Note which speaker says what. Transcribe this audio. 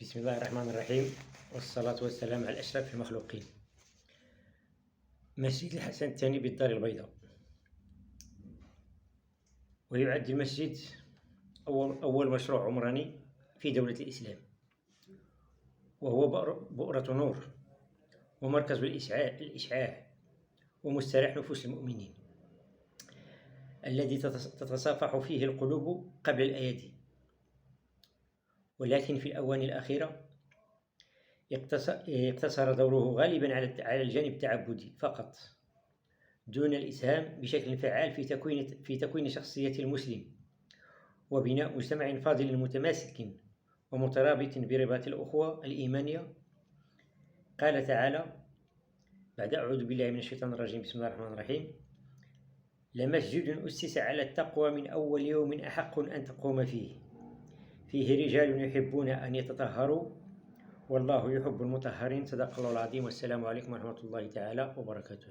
Speaker 1: بسم الله الرحمن الرحيم، والصلاة والسلام على أشرف المخلوقين. مسجد الحسن الثاني بالدار البيضاء، ويعد المسجد أول مشروع عمراني في دولة الإسلام، وهو بؤرة نور ومركز الإشعاع ومستريح نفوس المؤمنين الذي تتصافح فيه القلوب قبل الأيادي. ولكن في الآونة الأخيرة اقتصر دوره غالبا على الجانب التعبدي فقط، دون الإسهام بشكل فعال في تكوين شخصية المسلم وبناء مجتمع فاضل متماسك ومترابط برباط الأخوة الإيمانية. قال تعالى بعد أعوذ بالله من الشيطان الرجيم: بسم الله الرحمن الرحيم: لمسجد أسس على التقوى من أول يوم أحق أن تقوم فيه رجال يحبون أن يتطهروا والله يحب المطهرين. صدق الله العظيم، والسلام عليكم ورحمة الله تعالى وبركاته.